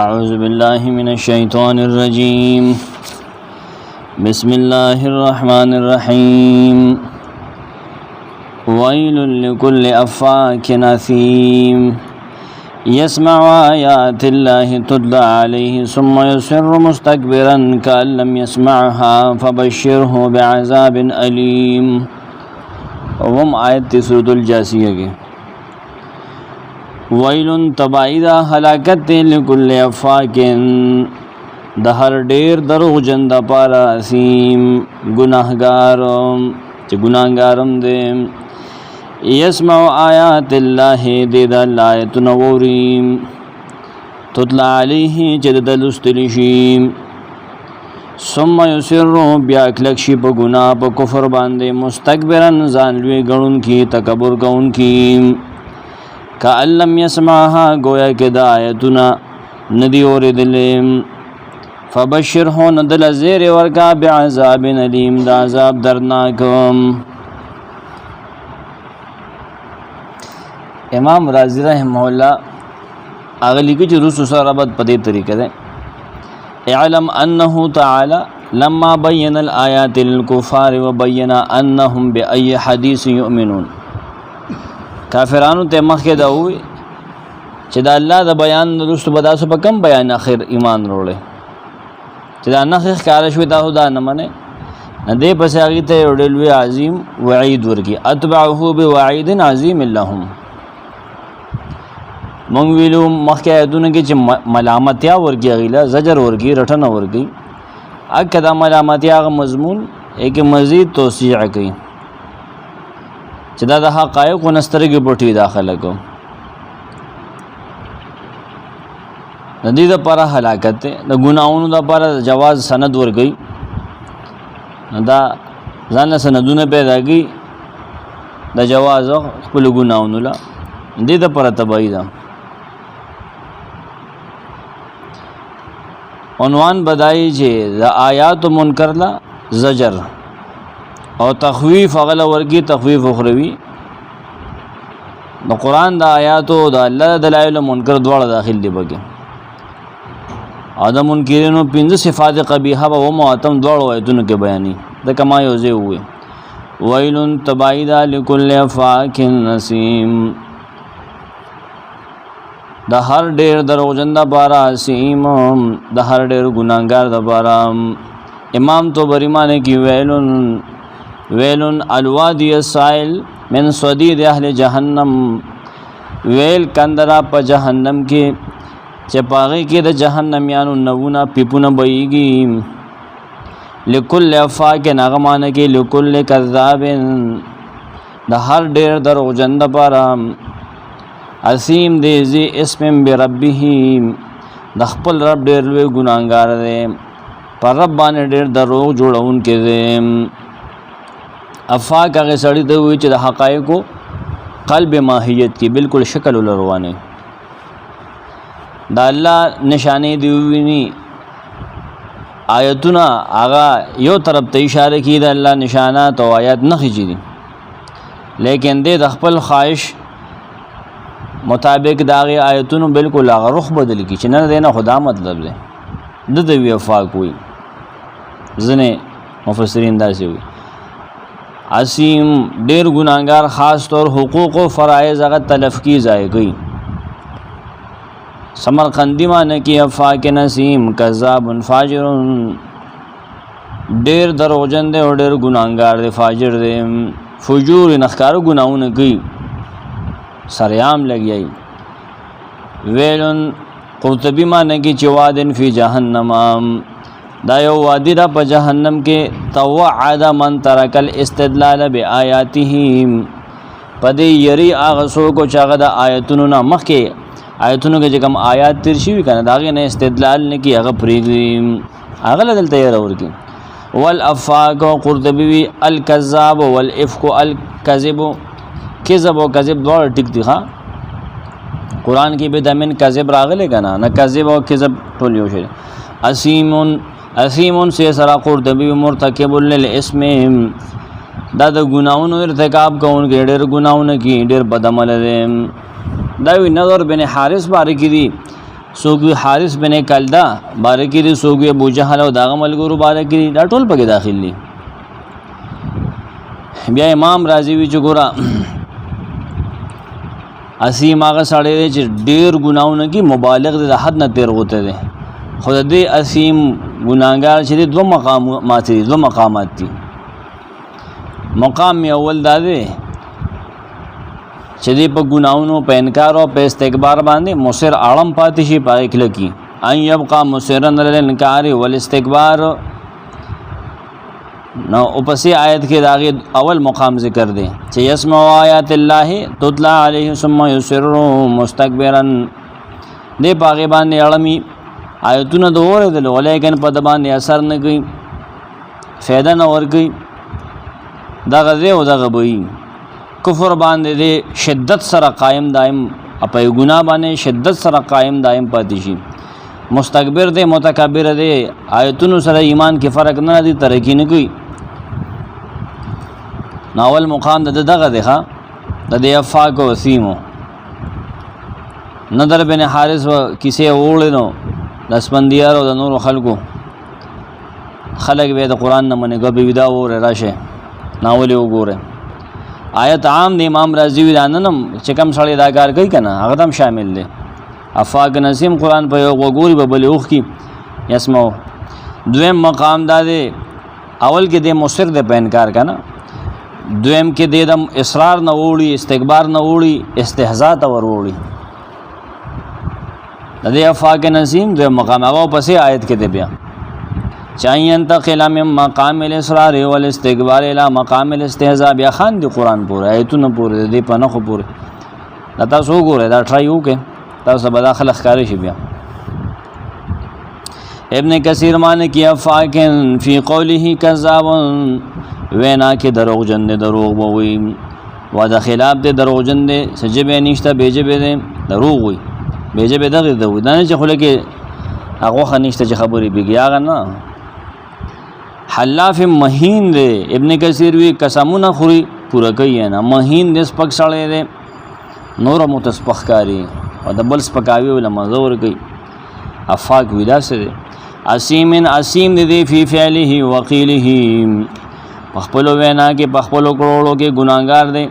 أعوذ بالله من الشيطان الرجيم بسم الله الرحمن الرحيم ويل لكل أفاك أثيم يسمع آيات الله تتلى عليه ثم يصر مستكبرا كأن لم يسمعها فبشره بعذاب أليم. وهم آیت سورة الجاسیہ کے ویلن تبعیدہ ہلاکت لکل افاکن دہر ڈیر دروغ جن دا پارا اسیم گناہگارم چی گناہگارم دے یسمع آیات اللہ دے دا اللہ آیت نوریم تطلع علیہ چی دا لستلشیم ثم یسرو بیا کلکشی پا گناہ پا کفر باندے مستکبرن زانلوی گرن کی تکبر کون کی کأن لم یسمعها گویا کہ دا آیتنا ندی اور دلیم فبشرہو ندل زیر ورکا بعذاب علیم دا عذاب درناکم. امام رازی رحمہ اللہ اغلی کی رسو سر ربط پدی طریقہ دے اعلم انہو تعالی لما بین الآیات للکفار وبین انہم بأی حدیث یؤمنون. کافرانو ته مخکې دا ووی چې دا الله د بیان وروسته به تاسو په کم بیان اخر ایمان وروړئ چې دا نښې ښکاره شوې تاسو دا نه منئ نه دې پسې هغې ته یو ډېر لوی عظیم وعید ورکړي اتبعه بوعید عظیم لهم. مونږ ویلو مخکې آیتونو کې چې ملامتیا ورکړي هغې له زجر ورکړي رټنه ورکړي اکه دا ملامتیا هغه مضمون کې مزید توسیع کوي چې دا د حقایقو نه سترګې پټوي دا خلکو د دې دپاره هلاکت دی د ګناهونو دپاره جواز سند ورکوي دا ځان له سندونه پیدا کوي د جواز خپلو ګناهونو له دې دپاره تباهي ده. عنوان بدایي چې د آیاتو منکر له زجر او تخویف اغلا ورکی تخویف اخروی د قرآن د آیاتو د الله دلائل منکر دواړه داخل دی بګي او د منکرینو پنځه صفات قبیحه به هم اتم دواړو آیتونو کې بیانې د کما یو ځای ووی ویل تبعیدا لکل افاک نسیم د هر ډیر دروغجن د بارا اسیم د هر ډیر ګناهګار د بارا. امام طبری معنی کی ویلن الوادی السائل من صدید اہل جہنم ویل کندرا پا جہنم کے چپاغی کے دا جہنمیانو نوونا پیپونا بئیگی لکل افاک نغمان کے لکل کذاب دا ہر دیر دروغ جند پارا اسیم دیزی اسم بربی دا خپل رب دیر لوی گناہگار دے پر رب بانے دیر دروغ جوڑون کے دے. افاق هغه سړی ته وایي چې د حقایقو قلب ماهیت کې بالکل شکل ولروانه دا الله نشانه دی ویني آیتونه هغه یو طرف ته اشاره کوي د الله نشانات او آیات نه خېږي دي لیکن د خپل خواهش مطابق داغه آیتونو بالکل هغه رخ بدل کی چې نه دینه خدا مطلب دی د دوی افاق وي ځنه مفسرین داسې وي عصیم ډیر گناہگار خاص طور حقوق و فرائض اگر تلف کی جائے گئی. سمرقندی معنی کی افاق نسیم کذاب فاجر ډیر دروغجن دے اور ډیر گناہگار دے فاجر دے فجور نخکار گناہوں کی سریام لگی. ویلن قرطبی معنی کی چوادن فی جہنم دا یو وادی را پا جہنم کے توعد من ترک الاستدلال بآیاته پدی یری آغسو کو چاگا دا آیتونو نا مخ کے آیتونو کے جکم آیات ترشیوی کنا داغی نا استدلال نکی آغا پریگیم آغا لدل تیر اور کی. والافاق قرطبی الکذاب والافق الکذب کذب و کذب دوار ٹک دی خواہ قرآن کی بدامن کذب راغلے کنا نا کذب و کذب تولیو شد. اسیمون سے سرا قرطبی مرتکب للاسم دا د گناہونو ارتکاب کون کے ډیر گناہونو کی ډیر بد عمل دے. دا وی نظر بن حارث بارے کی دی څوک وي حارث بن کلدا باره کې دي، څوک وي ابو جهل او داغه ملګرو باره کې دي، دا ټول پکې داخل دي. بیا امام رازی وی چې ګوره اسیم هغه سړی دی چې ډېر ګناهونه کوي، مبالغ دی، د حد نه تېر غوته دی. خو د دې اسیم ګناهګار چې دی دوه مقامات دي. مقام اول دا دی چې دی په ګناهونو په انکار او په استکبار باندې مصر اړم پاتې شي، پای کلکی ان یبقى مصرا علی الانکار والاستکبار. نو اوپسې آیت کې داغه اول مقام ذکر دی چې یسمع آیات الله تتلى علیه ثم یصر مستكبرا. دې پاغه باندې اړمی آیتونه د اوریدل ولیکن په د باندې اثر نه کوي، فایده نه ورکوي. دغه دی او دغه بوي کفر باندې دی شدت سره قائم دائم، په ګناه باندې شدت سره قائم دائم پاتې شي. مستكبر دی، متکبر دی، آیتونو سره ایمان کې فرق نه دی، ترقی نه کوي. ناول مقام دغه دی ښه د دې افاق او وسیمو. نظر بن حارث و کیسه وړل نو د اسپندیار او د نور خلکو خلک به د قران نه منګه به ودا وره راشه ناول وګوره. آیت عام د امام رازی وداننم چې کوم سړی دا کار کوي کنه هغه هم شامل دی. افاق نسیم قران په یو وګوري به بلوخ کی یسمو. دویم مقام دا دی اول کې د مصر د پینکار کنه، دویم کې د اصرار نه وړي، استکبار نه وړي، استهزاء ته ور وړي. د دې افاق نسیم د مقام هغه پسې آیت کې دی بیا چاہیے انتقل من مقام الاصرار والاستکبار الى مقام الاستهزاء. بیا خان دی قران پورې آیتونه پورې دی په نخو پورې. دا تاسو وګورئ، دا ټرای وکړئ، تاسو به داخله ښکارې شي. بیا ابن کثیر معنی کیا فاکن فی قوله کذاب، وینا کې دروغجن دی، دروغ ووي. و د خلاف دی دروغجن دی، سجبه نشته بیجبه دی، دروغ وي. بیجبه دغه دی، دا نه چې خله کې هغه خنشته چې خبرې بيږي هغه نه. حلاف مهین دی، ابن کثیر وی قسمونه خوري پورا کوي نه. مهین دې سپک سړی دی، نور متسپخکاری او د بل سپکاوي ول مزور کوي. افاق ودا سره اسیم اسیم دې فی فعله وقیله، خپل وینا کې خپل کړهړو کې ګناګار دی.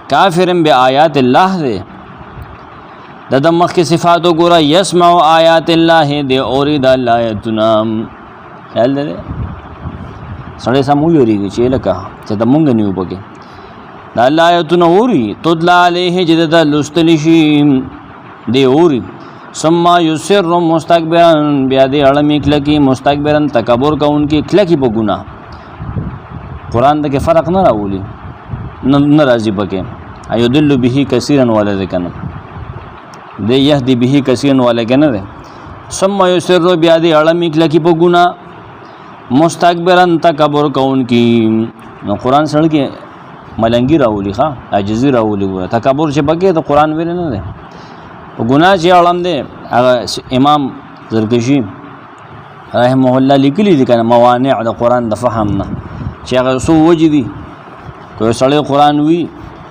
کافرن بیاات الله دی. د مخ کې صفات وګوره، یسمع آیات الله دی اورید الله آیاتنا. خیال دې سړی سمو یریږي چې لکه چې د مونږ نیو پکې د الله آیاتونه اوري. تتلى علیه جدد لستلی شي دی اوري. ثم یصر مستكبرا، بیا دې اړمی کلکی مستكبرا تکبر کوونکی کلکی په ګناه. قران دغه فرق نه راولي، نه راځي پکې. ایدل به کثیرا ولا ذکن دې یهدی به کثیرا ولا کنه ده. ثم یصر بیا دې اړمی کلکی په ګناه مستكبرا تکبر کوونکی. نو قران سره کې ملنګي راولي، ښا عاجزي راولي. تکبر چې پکې د قران ویل نه ده. ګناه چې علم ده هغه امام زرکشی رحمه الله لیکلي دي کنه موانع د قران د فهم نه چې هغه سو وجدي. کوئی سړی قران وی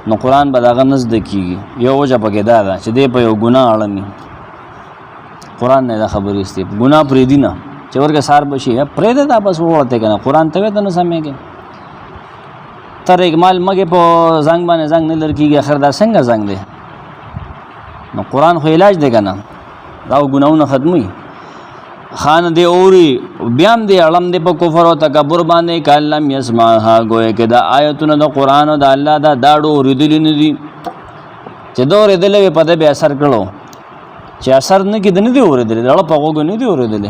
نو قران به داغه نزد کیږي. یو وجه پکې دا ده چې دې په یو ګناه اړمي قران نه دا خبرې استي ګناه پرې دي نه چې ورګه سار بشي پرې ده بس وړته کنه قران ته ته نه سمېږي. تر اکمال مګه په زنګ باندې زنګ نه لړکیږي، اخر دا څنګه زنګ دی؟ نو قران خو علاج دی کنه، دا ګناونه ختمي. خان دی اوري بیام دی علم دی په کفر او تکبر باندې کلم یسمعها، گویا کې دا آیتونه د قران او د الله دا داړو ردل نه دي چې دا ردل په دې به اثر کړو چې اثر نه کې نه دی اوریدل، دا په غوګ نه دی اوریدل.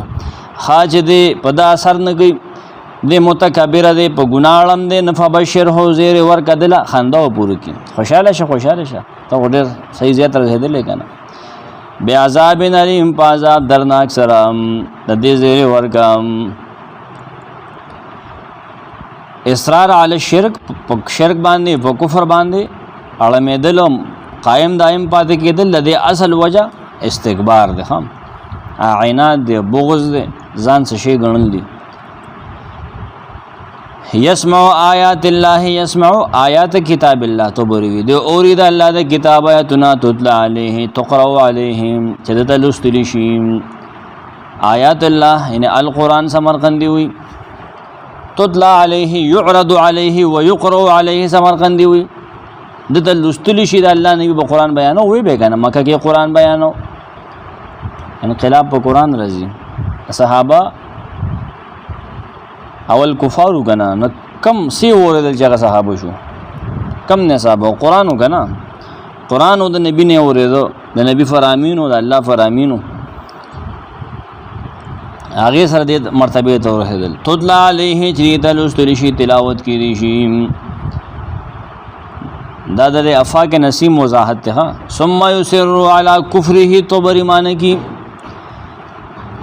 خاج دی په دا اثر نه کوي، د متکبر دی په ګناړم دی. نفبشر هو زیر ور کدل خندا پوره کی خوشاله شه ته ډېر صحیح زیات رسیدل کنه. بیا عذاب نریم په عذاب درناک سره د دې زیر ورکم. اصرار علی الشرک، په شرک باندې په کفر باندې اړمېدل قائم دائم پاتې کېدل. د اصل وجه استکبار دی، هم عناد دی، بغض دی، ځان څه شي ګڼل دي. یسمع آیات الله یسمع آیات کتاب الله تو بری دی اورید الله د کتاب آیاتنا تتلا علیه تقرأ علیهم چې د لوستل شي آیات الله یعنی القرآن سمرقندی وی تتلا علیه یعرض علیه ويقرأ علیه سمرقندی وی د لوستل شي د الله نبی په قرآن بیانو وی به کنه مکه کې قرآن بیانو انقلاب په قرآن راځي صحابه اول کفارو کنا کم سی اوریدل چې صحابه شو کم نه صحابه قرآن کنا قرآن د نبی نه اوریدو د نبی فرامینو د الله فرامینو هغه سره د مرتبه ته ورسېدل تطلع علیه چې تلوستل شي تلاوت کړي شي دا د افاق نسیم وضاحت ته ثم يسر على كفره طبری معنی کی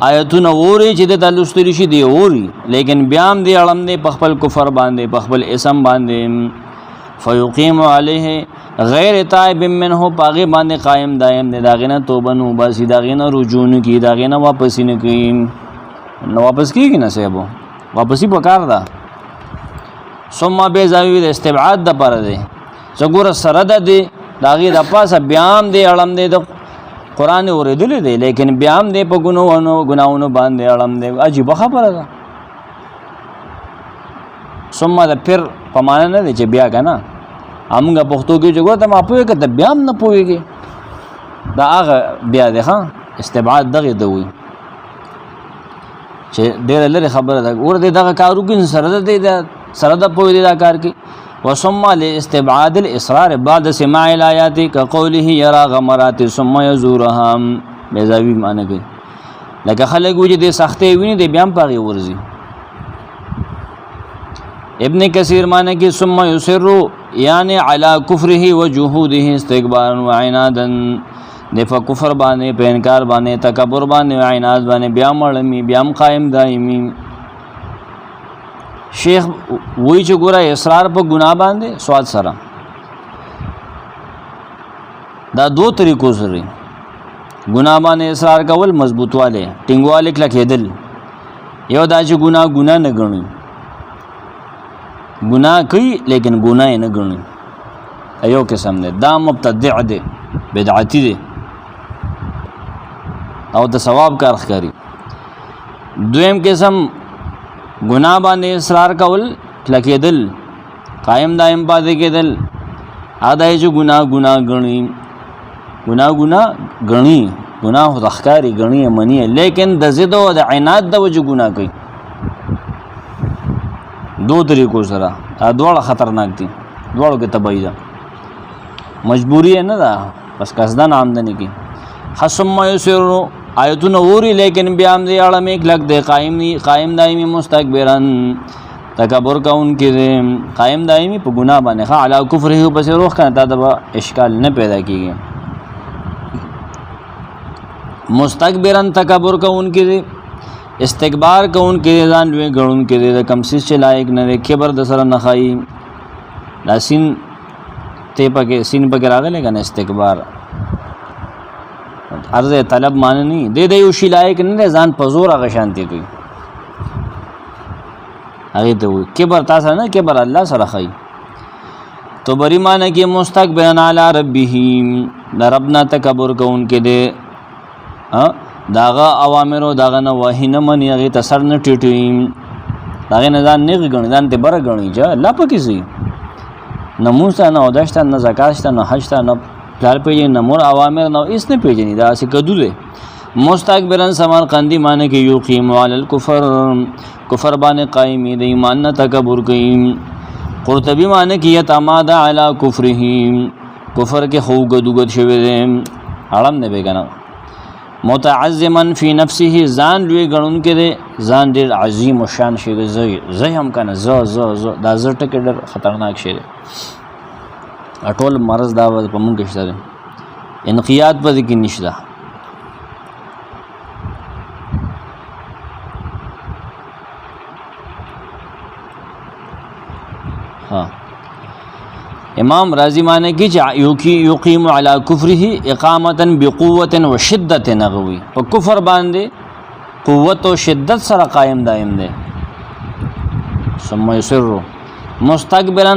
آیتونه وری چې د لوستل شي دی وری لیکن بیا هم دی اړم دی په خپل کفر باندې په خپل اسم باندې فیقیم علیه غیر تائب منه پاغه باندې قائم دائم دی داغینه توبه نو بس داغینه رجوع کی داغینه واپس نه کی نو واپس کیږي نه سیبو واپسی پکار دا ثم بزاوی د استبعاد د پر دی زګور سره د دی داغی د پاسه بیا هم دی اړم دی د قرآن اوریدل دی لیکن بیا هم دی په ګناونو باندې اړم دی عجیب خبره ده ثم د پیر په معنا نه دی چې بیا کنه همغه پښتو کې چې ګوته ما پوهه کته بیا هم نه پوهیږي دا هغه بیا دی ها استبعاد دغه دوی چې ډېر لري خبره ده ور دې دغه کارو کې سره د پوهې دا کار کې وثم لاستبعاد الاصرار بعد سماع الايات كقوله يرى غمرات ثم يزورها بزاوی معنی کوي لکه خلک وجه دې سختې ویني دې بیا پاغي ورزي ابن کثیر معنی کې ثم يسر یعنی علی کفره وجحوده استكبارا وعنادا دفع کفر باندې په انکار باندې تکبر باندې عناد باندې بیا مړمی بیا قائم دایمي شیخ وی چې ګوره اصرار په ګناه باندې سواد سره دا دو طریقو سره ګناه باندې اصرار کول مضبوطواله ټینګواله کلکېدل یو دا چې ګناه نه ګڼي ګناه کوي لیکن ګناه نه ګڼي ایو قسم نه دا مبتدع دی بدعتی دی او د ثواب کار ښکاري دویم قسم گناہ باندې اصرار کول کلکېدل قائم دائم پاتې کېدل ادای چې ګناه غني گناه ځخکاری غني منی لیکن د زید او د عناد د وجه ګناه کوي دو طریقو سره دا ډول خطرناک دي ډول کې تبعی ده مجبوری نه ده بس قصدن آمدنی کی حسم یسر آیتون اوری لیکن بیام دی اړه میک لګ دی قائم دایمی مستكبرن تکبر کون کې قائم دایمی په ګناه باندې خا علی کفره پس روح کنه تا د اشکال نه پیدا کیږي مستكبرن تکبر کون کې استکبار کون کې ځان لوی غړون کې د کم سیس لایق نه کبر د سره نه خای لاسین ته پکې سین پکې راغلی کنه استکبار عرض طلب معنی نه دې یو شی لایق نه ځان په زور هغه شانتي کوي هغه ته کبر تاسو نه کبر الله سره خای تو بری معنی کې مستكبرن علی ربه د ربنا تکبر کون کې دې داغه اوامر او داغه نواهی نه منی هغه تسر نه ټیټي داغه نه ځان نه غنی ځان ته بر غنی چې الله پکې سي نموسه نه اودشته نه زکات نه حج نه پلار پیجنی نمور اوامر نو اس نه پیجنی دا سی کدو دے مستكبرن سمرقندی معنی کہ یقیم علی الکفر کفر باندې قائم دی ایمان نه تکبر کوي قرطبی معنی کہ یتماد علی کفره کفر کے خو گدوگد شوی دے علم نه بیگنا متعظما فی نفسه ځان لوی غړون کې دے ځان ډیر عظیم او شان شی زي هم کنه ز دا زټ کې ډیر خطرناک شی اټول مرض دا په مونږ کې شته انقیاد په دې کې نشته ها امام رازی معنی کی یقیم علی کفره اقامتا بقوت و شدت نغوی په کفر باندې قوت او شدت سره قائم دائم دی ثم يصر مستكبرا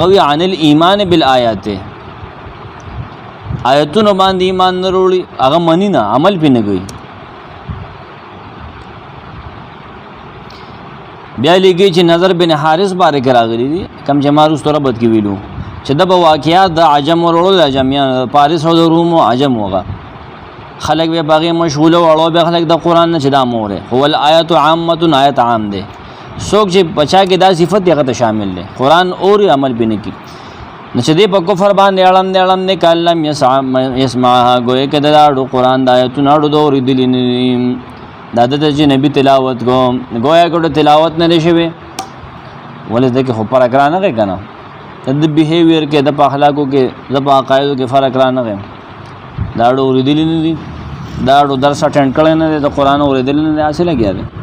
غوي عن الايمان بالآیات آیتونو باندې ایمان نه وروړي هغه منی نه عمل پې نه کوي بیا لیکي چې نظر بن حارث باره کې راغلي دي کم چې ما وروسته ربط کې ویلو چې د واقعات د عجم وروړو د عجمیان پاریس او د روم او عجم وغه خلق به باغې مشغوله وړو به خلق د قران نه چې دا موره هو الآیات عامه آیت عام ده څوک چې بچا کې دا صفت هغه ته شامل ده قران اور عمل به نه کی نو چې دې په کفر باندې اړم نه کلم یسمعها گویا کې دا قران د آیتونو اړو دور دلین دا د چې نبی تلاوت کو گویا کو تلاوت نه نشوي ولې دغه خو پر اقرا نه کنه د بیهیویر کې د اخلاقو کې د عقایدو کې فرق را نه غي دا اړو دلین دي دا اړو درس اټینډ کړي نه د قران اور دلین نه حاصل کیږي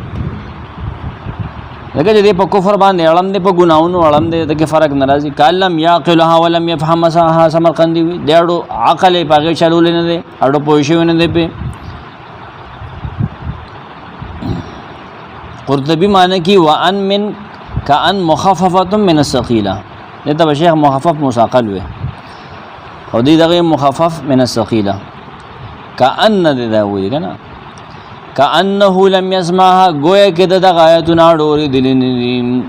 لکه چې په کفر باندې اړم دې په ګناونو اړم دې د فرق ناراضي کلم یاقلها ولم يفهمها سمرقندی وی دړو عقل پاګه چلول نه دي اړو پوښیو نه دي په قرطبی معنی کی وان من کان مخففه من الثقيله دته شیخ مخفف مثقل وي او دې دغه مخفف من الثقيله کان دې دا وی کنه کأنه لم يسمعها گویا کې د آیاتونو اړوري دلینی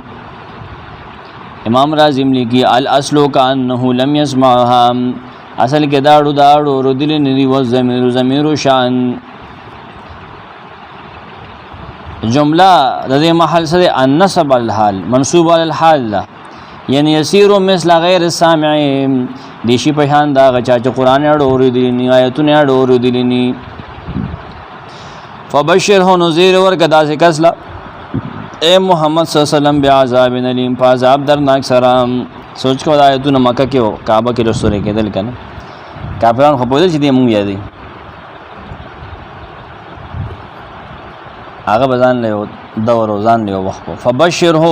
امام رازم لیکي الاصل کأنه لم يسمعها اصل کې دا اړوري دلینی و ضمیر شان جمله د دې محل سره النسب الحال منصوب علی الحال یعنی یسیر مثل غیر السامع دیشی په شان دا غچا چې قران اړوري دلینی آیاتونو اړوري دلینی فبشره نذیر ورکدا سے کسلا اے محمد صلی اللہ علیہ وسلم بعذاب الیم فعذاب درناک سلام سوچ کو آیتونه مکه کې کعبه کې رسول کېدل کنه کافرانو خو بوله چې دې مونږ یادې هغه بزان له دو روزان له وخت فبشره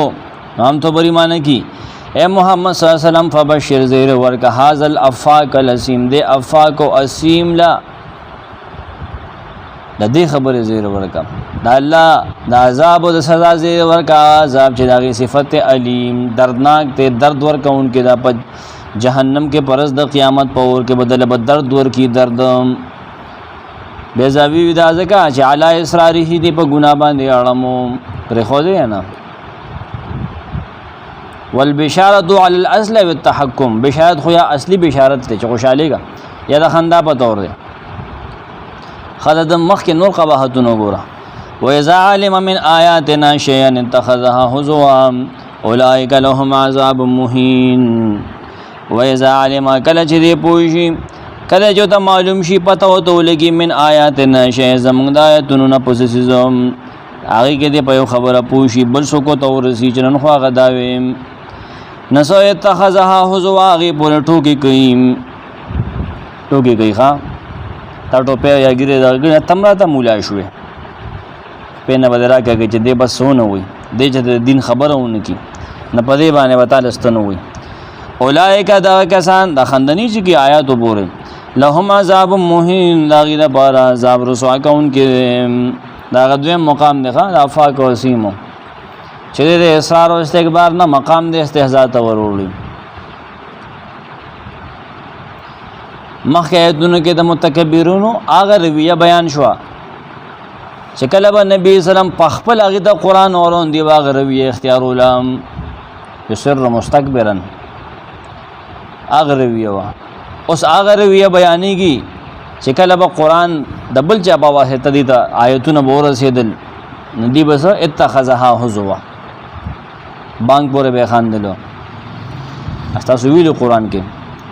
هم تو بری معنی کی اے محمد صلی اللہ علیہ وسلم فبشر زیر ورکا هذا الافاق الاسیم دے افاق و اسیم لا د دې خبره زیر ورکا دا الله د عذاب او د سزا زیر ورکا عذاب چې دغه صفت علیم دردناک ته درد ورکون کې دا په جهنم کې پرز د قیامت په اور کې بدل بد درد ور کی درد بیزاوی ودا زکا چې علی اسراره دې په ګنا باندې اړمو پر خو دې نه والبشاره علی الاصل والتحكم بشارت خو یا اصلي بشارت ته چې خوشاله کا یا د خندا په تور دی خلد مخ کې نور قباحتونه ګوره واذا علم من آیاتنا شیئا اتخذها هزوا اولئک لهم عذاب مهین واذا علم کله چې دی پوښي کله چې ته معلوم شي پته وته لګي من آیاتنا شیئا زمونږ د آیاتونو نه پوسیزم هغه کې دی په خبره پوښي بل څوک ته ورسي چې نن خو هغه داوي نسو اتخذها هزوا هغه پورې ټوکی کوي ښا تا ټوپه یا ګیره دا تمره ته مولا شوې په نه بدرا کې چې دې بس سونه وي دې چې دین خبره ونه کی نه پدې باندې وتا لستنه وي اولائک دا کسان د خندنی چې کی آیات وګوره لهم عذاب مهین لاغې د بار عذاب رسوا کون کې دا غدوی مقام دی ښا افاق او سیمو چې د اصرار او استکبار نه مقام د استهزاء ته ورولي مخکې آیتونو کې د متکبرونو هغه رویه بیان شو چې کله به نبی سلام په خپل هغه د قران اورون دی هغه رویه اختیار ولم یسر مستكبرا هغه رویه وا اوس هغه رویه بیانېږي چې کله به قران د بل چا په واسطه دي ته آیتونه به ورسېدل ندی بس اتخذها هزوا بانګ پورې به خاندلو تاسو ویلو قران کې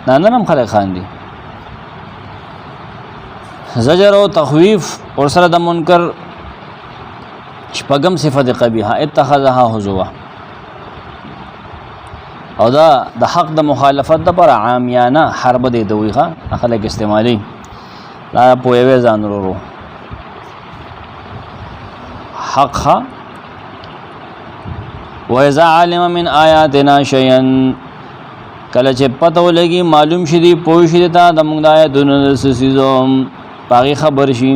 نه نم خلک خاندي زجر او تخویف اور سره د منکر شپږم صفت قبیحه اتخذها هزوا او دا د حق د مخالفت د پر عامیانه حرب دی دویغه خلک استعمالي لا پوهوي ځان ورو حق واذا علم من آیاتنا شیئا کله چې پته ولګي معلوم شدي پوه شدي تا د موږ د آیاتونو سيزوم باغی خبر شي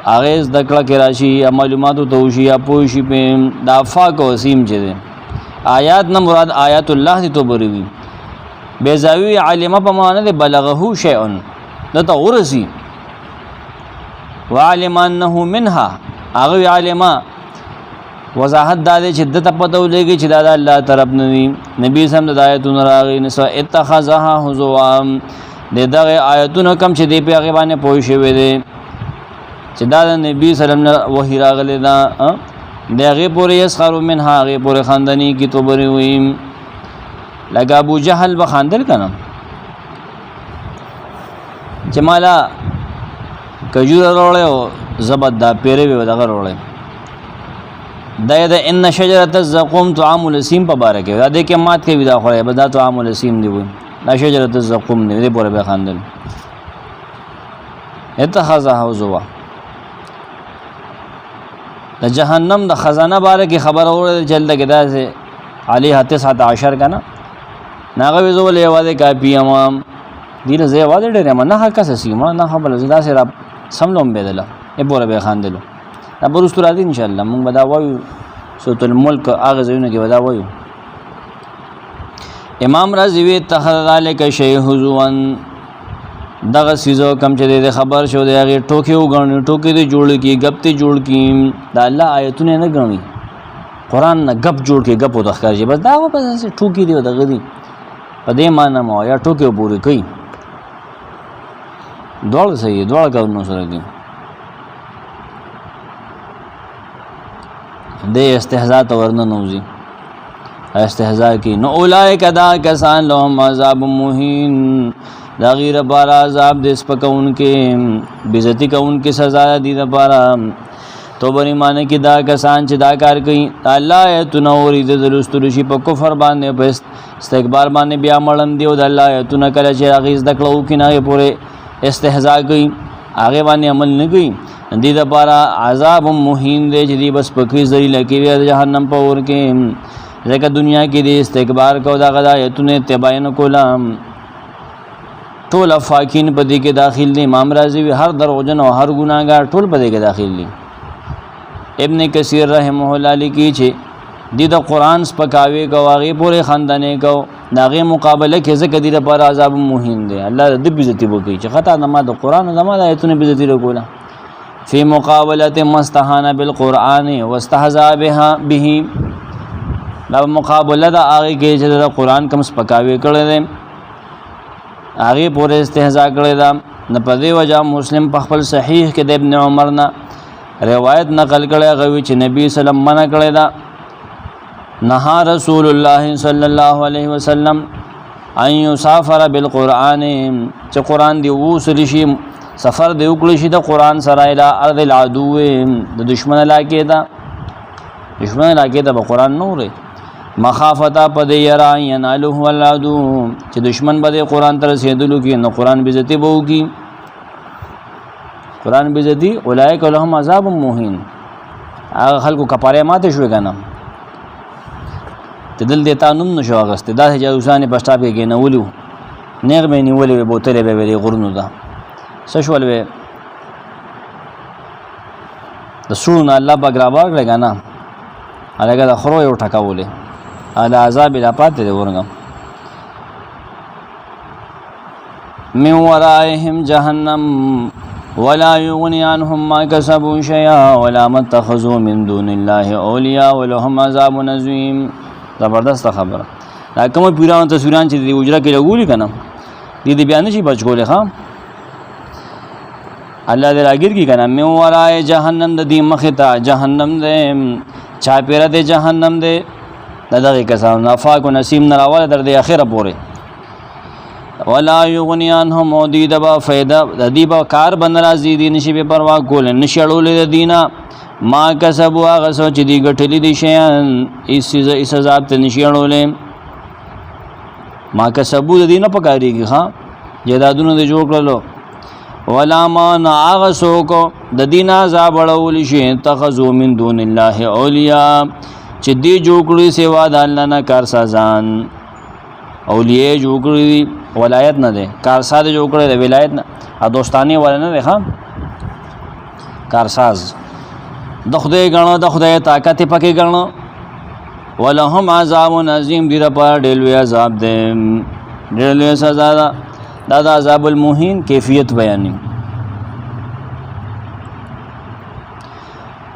هغه د کړه کې راشي معلوماتو ته وشي یا پوه شي په د افاق او سیم چې آیات نه مراد آیات الله دي تو بروي بیزاوی علمه په معنی ده بلغه شیء دته ورسی وعلم انه منها هغه علمه وضاحت دا چې دته پته ولګي چې دا الله طرف نه نبی سم د آیاتونو راغی نو اتخذها هزوا دغه آیاتونو کم چې دی په هغه باندې پوه شوی دی چې دا نبی صلی الله علیه وسلم وحی راغلی دا دغه پورې یسخر منها هغه پورې خاندانی کی تو بری ویم لکه ابو جهل بخاندل کنه چې مالا کجور وروړې او زبد دا پیره وي دغه وروړې د ان شجره الزقوم طعام الاسیم په باره کې دا د کې مات کې ودا خورې بدا طعام الاسیم دی وي دا شجره الزقوم دی دې پورې به خاندل اتخذها هزوا د جهنم د خزانه باره کې خبر اورل جلد کې دا سه علیه 19 کنه ناغه وزول یواده کاپی امام دینه زه یواده ډېر ما نه حق سیمه نه خبر زدا سره سملوم بدله ای بوله به خاندلو دا برستو راځي ان شاء الله مونږ بدا وایو سوت الملک اغه زونه کې بدا وایو امام رازی وی اتخذ ذلک شیء هزوان دغه سیزو کم چې د خبر شو دی هغه ټوکی وګڼي ټوکی دی جوړ کی غب ته جوړ کی دا الله آیتونه نه غني قران نه غب جوړ کی غب وځ ښکاري بس دا په څه ټوکی دی دغه دی په دې معنی مو یا ټوکی پوری کوي دوړ صحیح دوړ کارونو سره دی د استهزاء تورن نوزي استهزاء کی نو اولئک دا کسان لهم عذاب مهین دا غیر بار عذاب دس پکون کې بیزتی کون کې سزا دی دا بارا تو بری معنی کی دا کسان چې دا کار کوي الله ایتونه اورید دلستر شي په کفر باندې په استکبار باندې بیا مړم دی او د الله ایتونه کله چې هغه زده کړو کې نه پوره استهزاء کوي هغه باندې عمل نه کوي دی دا بارا عذاب مهین دی چې دی بس پکې ذلیل کوي د جهنم په اور کې ځکه دنیا کې دی استکبار کو دا غدا ایتونه اتباع نه کولم ټول افاکین په دې کې داخل دي امام رازی وی هر دروغجن او هر ګناګار ټول په دې کې داخل دي ابن کثیر رحمه الله لیکي چې د قرآن سپکاوي کوي پورې خاندانې کو داغه مقابله کې ځکه دې لپاره عذاب مهین دی الله دې بیزتی وکړي چې خطا نه د قرآن زما د ایتونه بیزتی وکوله فی مقابله مستهان بالقرآن واستهزاء به دا مقابله دا هغه کې چې د قرآن کوم سپکاوي کړی دی هغه پورې استهزاء کړی دا نه په دې وجه مسلم په خپل صحیح کې د ابن عمر نه روایت نقل کړی غوي چې نبی سلام منع کړی دا نهى رسول الله صلی الله علیه وسلم ان يسافر بالقران چې قران دی وصل شي سفر دی وکړي شي د قران سره اله ارض العدو د دشمن علاقې دا دشمن علاقې دا په قران نورې مخافتا پد یرا ینالو العدو چې دشمن به قران تر رسیدلو کې نو قران بیزتی بو کی قران بیزتی اولئک لهم عذاب مهین هغه خلکو کفاره ماته شوې کنه تدل دیتا نوم نشو اغسته دا جاسوسانه پښتا به کې نه ولو نیغ مې نیولې بوتلې به ویلې غرنو دا سشول به د سونه الله بغرابار لګانا هغه د خرو یو ټکاولې ال عذاب لا پاتې ورغم من ورائهم جهنم ولا يغني عنهم ما كسبوا شيئا ولا ما اتخذوا من دون الله اولیاء ولهم عذاب عظیم زبردست خبره دا کوم پیران تصویران چې د اجره کې لګولي کنه دې بیان شي بچ کولې ها الله دې راګر کی کنه من ورائے جهنم د دې مخه ته جهنم دې چا پیره دې جهنم دې دغه کسان نفاق و نسیم نراواله در دې اخره پوره ولا یغنی عنهم ودید با فائدہ د دې با کار بن راځي دي نشي به پروا کول نشړول د دینه ما کسبوا غسو چې دی غټلی دي شیان ایس عذاب ته نشړول ما کسبو د دینه پکاريږي ها جیدادونو د جوړ کړلو ولا ما ناغسو کو د دینه عذاب وړول شي تخذو من دون الله اولیاء چې دی جوړکړي سیوا د الله نه کارسازان اولیاء جوړکړي ولایت نه ده کارساز جوړکړي د ولایت نه ا دوستانی ول نه ده ها کارساز د خدای غنو د خدای طاقت پکې غنو ولهم عذاب عظیم دی لپاره ډېر لوی عذاب دی ډېر لوی سزا ده دا د عذاب المهین کیفیت بیانوي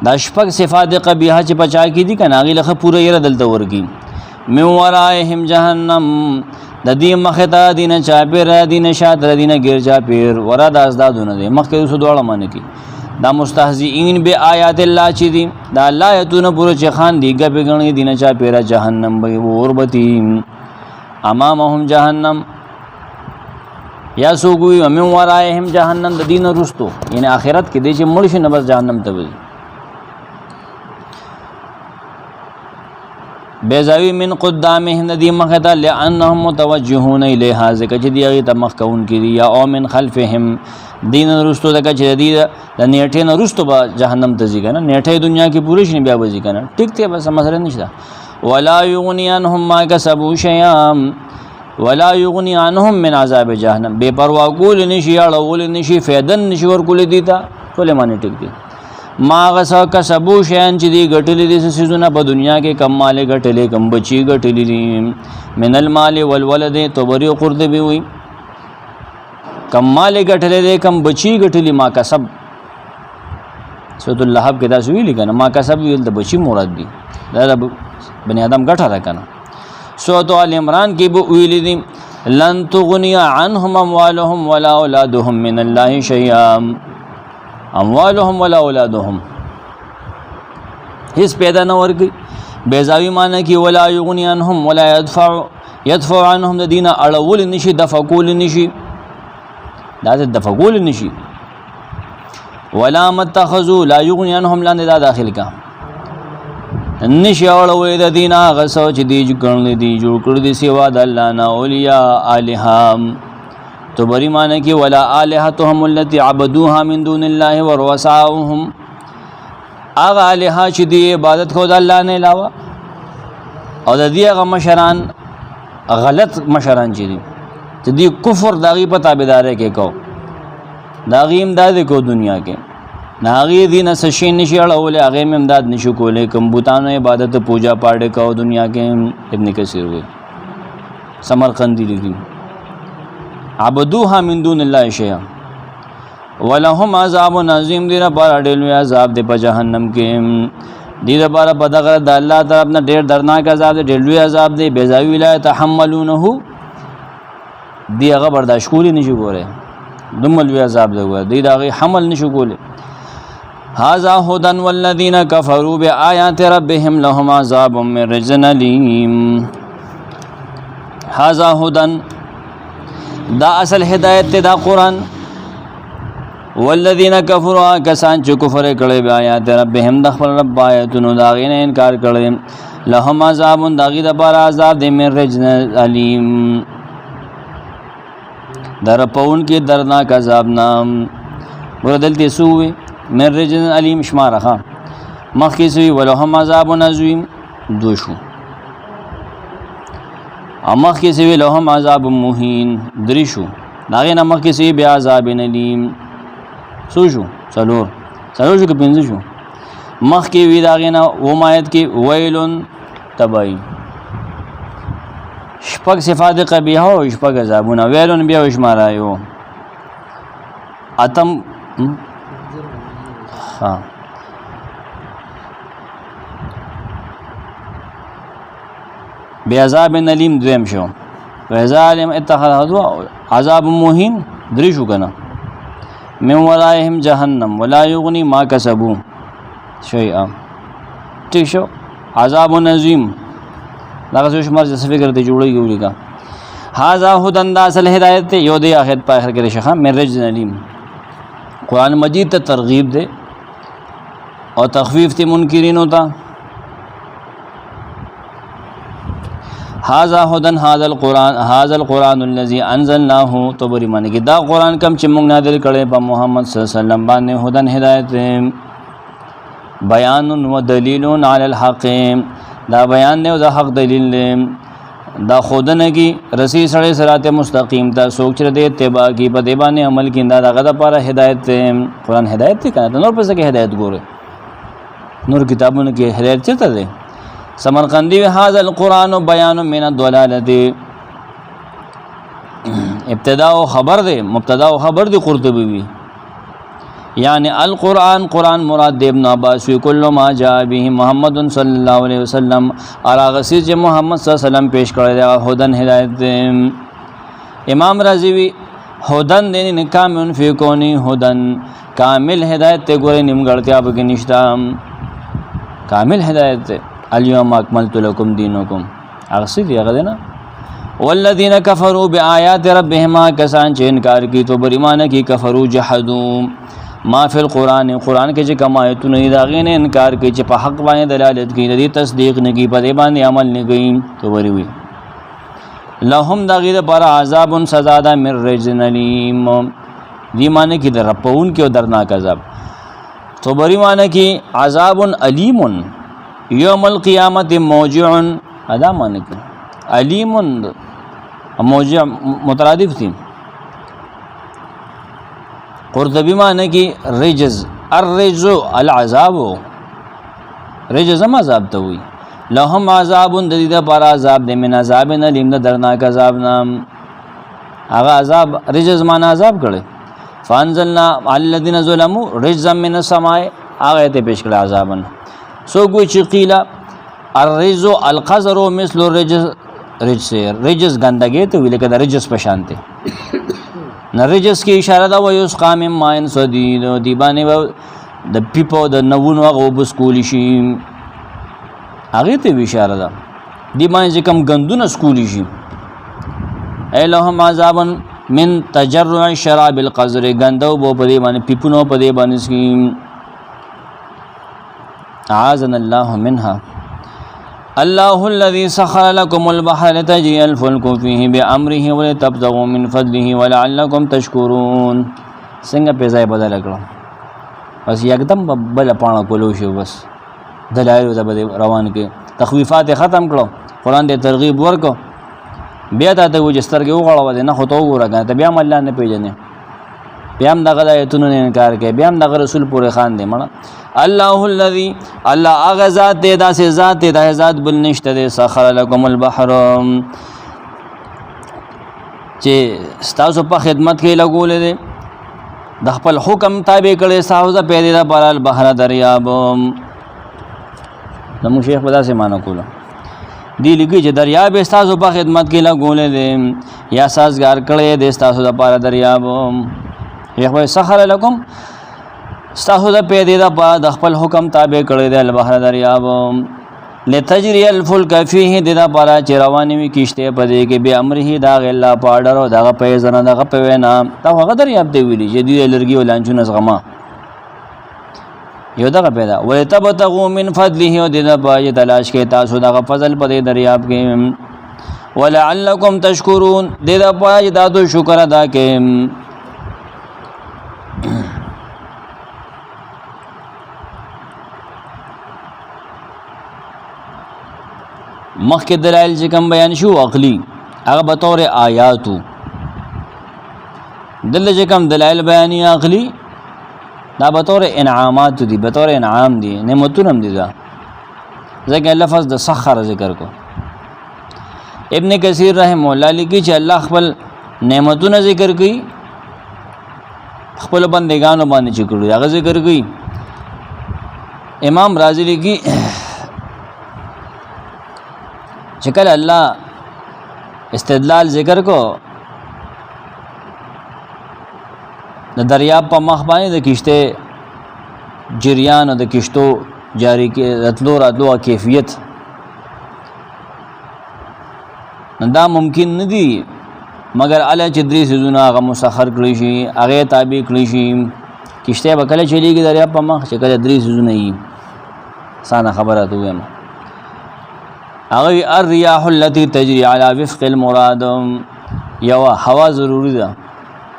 دا شپږ صفات قبیحه چې پچا کی دي کنه هغه لخه پوره یره دلته ورګي من ورائهم جهنم د دې مخه ته دینه چاپیر دینه شاته دینه غیر چاپیر ورا د ازدادونه دي مخکې اوس دوړه معنی کی دا مستهزئین به آیات الله چې دي دا الله آیاتونه پوره چې خان دی ګبه غنی دینه چاپیر جهنم به اوربتی امامهم جهنم یا سوګوي من ورائهم جهنم د دین رستو یعنی آخرت کې دې چې مړ شي نه بس جهنم ته وي بیزاوی من قدامهم ندی مخدا لانهم متوجهون الیها ذکر چې دی ته مخ کون کړي یا او من خلفهم دین رستو دغه چې دی د نیټه نه رستو به جهنم ته ځي کنه نیټه دنیا کې پوره شي بیا وځي کنه ټیک ته بس مسله نشته ولا یغنی عنهم ما کسبوا شیئا ولا یغنی عنهم من عذاب جهنم بے پروا کول نشي اړول نشي فیدن نشي ور کول دیتا ټول معنی ټیک دی ما غسا کسبو شیان چې دی غټلې دي سيزونه په دنیا کې کم مال غټلې کم بچي غټلې دي من المال والولد توبری قرطبی وي کم مال غټلې دي کم بچي غټلې ما کسب سورۃ اللهب کې دا ویل کنه ما کسب ویل د بچي مراد دي دا بنی آدم غټه را کنه سورۃ ال عمران کې به ویل دي لن تغني عنهم اموالهم ولا اولادهم من الله شيئا اموالهم ولا اولادهم هیڅ پیدا نه ورګي بیزاوی معنی کی ولا یغنی عنهم ولا يدفع عنهم الذين اړول نشي دفقول نشي دا دفقول نشي ولا متخذوا لا یغنی عنهم لاندې دا داخل کا نشي اړول د دین هغه سوچ دی ګڼل دي جوړ کړ دي سیوا د الله نه اولیاء الہام تو بری معنی کی ولا الہتهم التي عبدوها من دون الله ورساهم اغه الہ چې دی عبادت کو د الله نه علاوه او د دې هغه مشران غلط مشران چې دی کفر داغي په تابعداري کې کو داغي امداد کو دنیا کې ناغي دین سشین نشي اړول هغه امداد نشو کولې کوم بوتانو عبادت پوجا پاړ کو دنیا کې ابن کثیر وي سمرقندی لیکي عبدوها من دون الله شیئا ولهم عذاب عظیم دی لپاره ډېر لوی عذاب دی په جهنم کې دی لپاره په دغه د الله طرف نه ډېر درناک عذاب دی ډېر لوی عذاب دی بیزاوی لا تحملونه دی هغه برداشت کولی نشي ګوره دومره لوی عذاب دی دی دا حمل نشي کولی هذا هدى والذين كفروا بآيات ربهم لهم عذاب من رجز أليم هذا هدى دا اصل هدایت ته دا قران والذین کفروا کسان چې کفر کړي بیا آیات ربهم د خپل رب آیاتونو دا غینه انکار کړي لهم عذاب داغي د بار عذاب د من رجن علیم در پون کې درناک عذاب نام وردلته سوې من رجن علیم شمارخه مخکې سوې ولهم عذاب عظیم دوشو امخ کې سوی لهم عذاب مهین دریشو داغه نمخ کې سوی بیا عذاب نلیم سوجو څلور شو کې پنځه شو مخ کې وی داغه نه و مایت کې ویلن تبای شپږ صفات قبیحه او شپږ عذابونه ویلن بیا وشمارایو اتم ها بعذاب نلیم دویم شو وذالم اتخذوا عذاب مهین درې شو کنه من ورائهم جهنم ولا یغنی ما کسبوا شیئا ٹھیک شو عذاب عظیم دا څه شمار څه فکر ته جوړی ګوري کا هاذا هدن دا اصل هدایت ته یو دی اخر په اخر کې شخه من رجز نلیم قران مجید ته ترغیب ده او تخفیف ته منکرین ہوتا هذا هدن هذا القران الذي انزلناه تبری معنی کی دا قران کم چې موږ نازل کړي په محمد صلی الله علیه وسلم باندې هدن هدایت بیان و دلیل علی الحق دا بیان نه او دا حق دلیل دا خودنه کی رسی سړی صراط مستقیم ته سوچ دې اتباع کی په دی باندې عمل کیندا دغه لپاره هدایت قران هدایت ته کنه نور پس کې هدایت ګوره نور کتابونو کې هدایت چته ده سمرقندی هذا القرآن بیان من الضلالة ابتدا و خبر دے مبتدا و خبر دے قرطبی بھی یعنی القرآن قرآن مراد دے ابن عباس وی کل ما جاء به محمد صلی اللہ علیہ وسلم اراغسی جو محمد صلی اللہ علیہ وسلم پیش کرے دے ہدن ہدایت دے امام رازی وی ہدن دے کامل فی کونی ہدن کامل ہدایت تے گورے نمگڑتیا بکی نشتا کامل ہدایت تے الیوم اکملت لکم دینکم اغسی دی اغدینا والذین کفروا بآیات ربهم کسان چه انکار کی تو بریمان کی کفروا جحدوا ما فی القرآن قرآن کے چه کم آیتو نہیں داغین انکار کی چه پا حق بانے دلالت کی ندی تصدیق نکی پا دیبان عمل نکی تو بری ہوئی لهم داغید پر عذاب سزادہ من رجزن علیم دی معنی کی در رپون کی و درناک عذاب تو بری معنی کی عذاب علیم یوم القیامت موجع ادا معنی کی علیم موجع مترادف تھی قرطبی معنی کی رجز الرجز العذاب رجز ہم عذاب تو ہوئی لهم عذاب ددید پر عذاب دے من عذاب علیم دا درناک عذاب نام آغا عذاب رجز معنی عذاب کرے فانزلنا علی الذین ظلموا رجزا من السماء آغا تے پیش کرے عذابا سو کوئی چقیلا الرجز القذر مثل الرجز رجز گندگی تو لیکن رجز پشانتے نہ رجز کی اشارہ دا ویسقا من ماء صدید دیبانی د پیپو د نوون وغو بسکولی شیم آگے تے بھی اشارہ دا دیبانی زکم گندون سکولی شیم اے لهم عذابا من تجرع شراب القذر گندو بو پدے بانی پیپنو پدے بانی سکیم اعاذنا اللہ منها اللہ الذي سخر لكم البحر لتجري الفلك فيه بأمره ولتبتغوا من فضله ولعلكم تشكرون سنگا پیزای بدل کړو بس یکدم بل پانا کولو شو بس دلایل د بده روان کې تخویفات ختم کړو قران دې ترغیب ورکو بیا ته وجسترګه وغړو نه خطو وګورګا ته بیا الله نه پیژنې بیا هم دغه ایتونو نه انکار کوي بیا هم دغه رسول پورې خان دی مړه الله الذي الله اغه ذات دې داسې ذات دې د ذات بل نشته دې سخر لكم البحر چې ستاسو په خدمت کې لګولې دې د خپل حکم تابع کړي ساوزه پیدا پر البحر دریاب نو شیخ بدا سے معنی کوله دی لګي چې دریاب ستاسو په خدمت کې لګولې دې یا سازگار کړي دې ستاسو د پر دریاب یخوی سخر لکم ستاسو د پیدا د پا د خپل حکم تابع کړی دی البحر دریاب لتجری الفلک فیه د پارا چې روانې وي کشته پدې کې به امره دا غلا پاډر او دغه پیزنه دغه پوینا تا هغه دریاب دی ویلی چې دی لرګي ولانچونه زغما یو دغه پیدا ولتبتغوا من فضله او د پای تلاش کې تاسو دغه فضل پدې دریاب کې ولعلکم تشکرون د پای تاسو شکر ادا کې مخکې دلائل چې کوم بیان شو عقلی هغه به طور آیاتو دلته چې کوم دلائل بیانی عقلی دا به طور انعامات دي به طور انعام دي نعمتونه هم دي دا ځکه لفظ د سخر ذکر کو ابن کثیر رحم الله لیکي چې الله خپل نعمتونه ذکر کوي خپل بندگانو باندې چې کړو هغه ذکر کوي امام رازی لیکي چکل اللہ استدلال ذکر کو د دریاب په مخ باندې د کشته جریان او د کشتو جاری کې راتلو راتلو کیفیت دا ممکن نه دی مگر اعلی چې درې سيزونه هغه مسخر کړی شي هغه تابع کړی شي کشته به کله چلیږي دریاب په مخ چې کله درې سيزونه یې سانه خبره ته وایم هغه الرياح التي تجري على وفق المراد یو هوا ضروری ده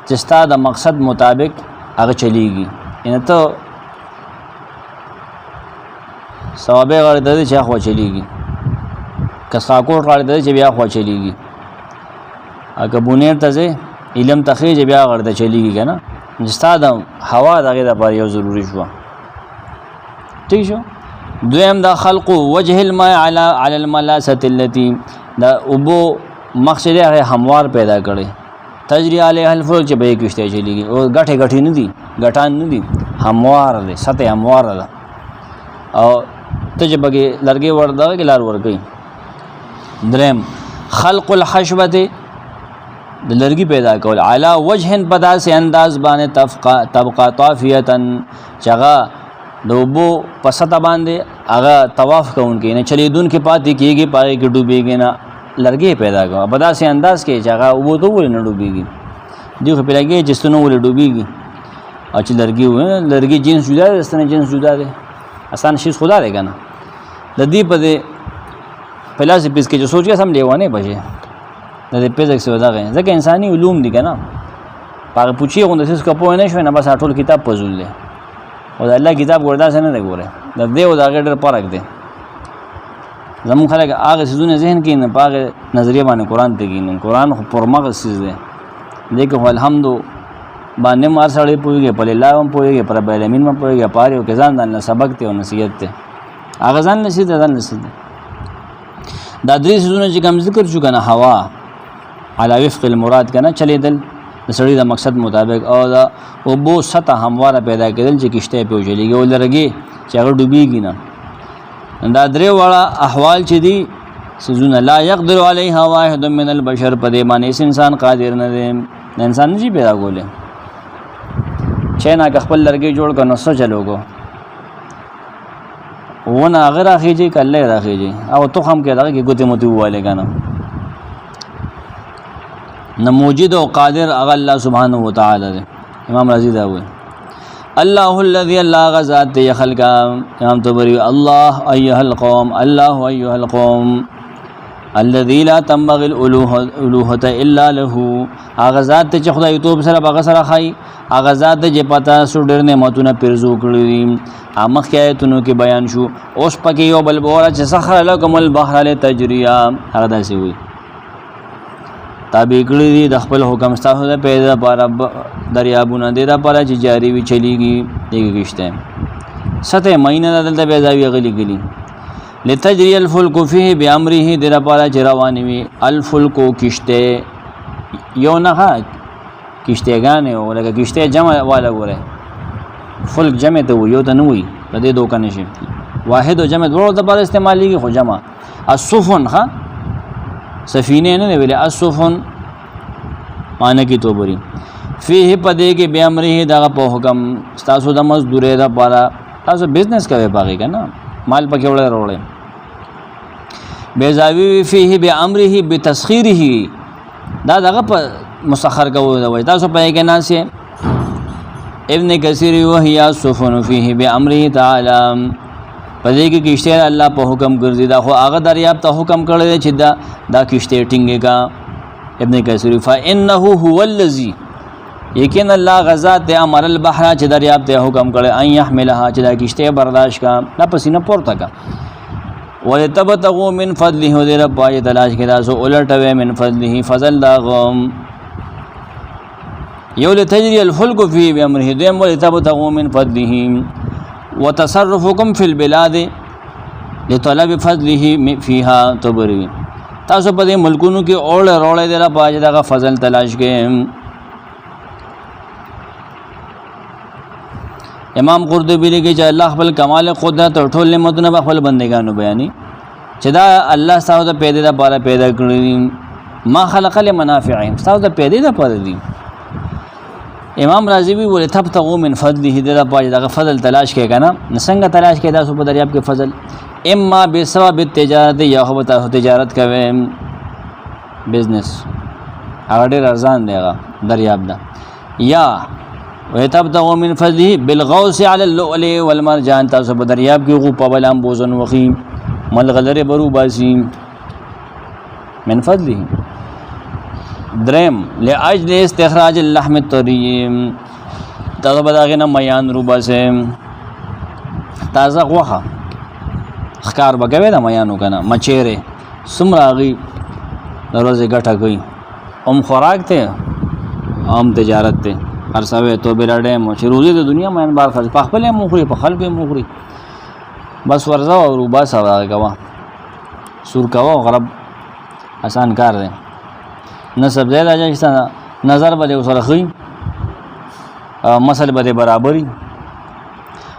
چې ستا د مقصد مطابق هغه چلیږي ان ته ثوابه غړ د چې خو چلیږي کساکوټ غړ د چې بیا خو چلیږي اګه بونیر ته ځي علم تخریج بیا غړ د چلیږي کنه ستا د هوا دغه د پر یو ضروری شو ٹھیک شو دویم دا خلق وجه الماء علی الملاسة التي دا ابو مقصد هغه هموار پیدا کړي تجری علیه الفلک چې به کشته چلیږي او غټه غټی نه دي غټان نه دي هموار دي سطح هموار ده او تجبګي لرګي وردا کې لار ورګي درم خلق الحشبه د لرګي پیدا کول علی وجه پدا سے انداز باندې طبقه طافیه چغا دوبو پسته باندې هغه طواف کوونکی نه چلیدون کې پاتې کیږي پای کې ډوبېږي نه لرګي پیدا کوي په داسې انداز کې چې هغه وو ته ولې نه ډوبېږي دی خو پیلاږي چې ستنو ولې ډوبېږي او چې لرګي جنس جدا دی ستنه جنس جدا دی آسان شي خدا دی کنه د دې په دې پلاس پیس کې جو سوچیا سم لیوانه بچي د دې پیزک څه وداغه ځکه انساني علوم دي کنه پاره پوچی غونډه څه کپو نه شوی نه بس ټول کتاب پزول دی او د الله کتاب وردا څنګه دی ګوره د دې او دا ګډر فرق دی زمون خلک هغه سيزونه ذهن کې نه پاغه نظریه باندې قران ته کې قران خو پرمغه سيز دی دیکھو الحمد باندې مار سړی پويږي په الله هم پويږي پر بلمین هم پويږي پاره او ځان د سبق ته او نصیحت ته هغه ځان نصیحت دا درې سيزونه چې کوم ذکر شو کنه هوا علی وفق المراد کنه چلیدل د سړی د مقصد مطابق او دا او بو سطح همواره پیدا کېدل چې کشته په وجلېږي او لرګي چې هغه ډوبېږي نه دا درې واړه احوال چې دي سيزونه لا يقدر عليها واحد من البشر په دې باندې انسان قادر نه دی انسان نه پیدا کوله چې نه خپل لرګي جوړ کنه سو چلوګو ونه هغه راخیږي کله راخیږي او تو هم کې دا کې ګوتې موتی واله کنه نه موجود او قادر هغه الله سبحانه و تعالی دی امام رازی دا وایي الله الذي الله غزات يخلق امام تبری الله ايها القوم الله ايها القوم الذي لا تنبغي الالوهه الا له غزات چې خدای توب سره بغسر خای غزات چې پتا سوډر نعمتونه پرزو کړی امخ آیتونو کې بیان شو اوس پکې یو بل بوله چې سخر لكم البحر لتجريا هغه داسې وي تابع کړی دي د خپل حکم ستاسو د پیدا لپاره دریابونه د لپاره چې جاری وي چلیږي دغه کشته سته مہینه دلته به ځای غلي غلي لتجري الفلك فيه بامره د لپاره چې روان وي الفلك کشته یو نه کشتهګان او لکه کشته جمع والا غوره فلک جمع ته یو ته نه وي د دې دوه کنه شي واحد او جمع ورو د لپاره استعماليږي خو جمع السفن ها سفینه نه ویل السفن معنی کی توبري فيه پدې کې به امره دا په حکم تاسو د مزدورې دا پارا تاسو بزنس کوي باغی کنه مال پکې وړه وروړي بیزاوی فيه به امره بتسخيره دا دغه په مسخر کوي دا وای تاسو په کې ناسه ابن کثیر وهي السفن فيه به امره تعالی پدې کې کشته الله په حکم ګرځي دا خو هغه دریاب ته حکم کړی چې دا کشته ټینګه کا ابن کثیر فانه هو الذي یقینا الله غزات د امر البحر چې دریاب ته حکم کړی ان يحملها چې دا کشته برداشت کا نه پسینه پورته کا ولتبتغوا من فضله ودر پای تلاش کې تاسو ولټوي من فضله فضل داغم یو لتجري الفلك فيه بامره دم ولتبتغوا من فضله وتصرفكم في البلاد لطلب فضله فيها تبري تاسو په دې ملکونو کې اول روړې دره پاج دغه فضل تلاش کې امام قرطبی لیکي چې الله خپل کمال قدرت او ټول نعمتونه په خپل بندگانو بیانې چې دا الله ستاسو د پیدا لپاره پیدا کړی ما خلق لمنافع ستاسو د پیدا لپاره دي امام رازی وی ولې تبتغوا من فضله دغه پاج دغه فضل تلاش کې کنه نسنګ تلاش کې تاسو په دریاب کې فضل اما بسبب التجارت یا هو تاسو تجارت کوي بزنس هغه ډیر ارزان دی دریاب دا یا ويتبتغوا من فضله بالغوص على اللؤلؤ والمرجان تاسو په دریاب کې غو په بلام بوزن وخی ملغلره برو باسي من فضله درم لاجل استخراج اللحم الطري تاسو په داغه نه میان رو باسه تازه غوخه خکار بګوي دا میانو کنه مچېره سمراغي دروازه ګټه کوي خوراک ته تجارت ته خرڅوي تو بیرړې مو چې روزي د دنیا مېن بار خرڅ په خپل مخري په خلکو مخري بس ورځه او روبا سوا کوا سور کوا غرب آسان کار دی نسب زیاده راځي نظر به سره خي مسل به برابري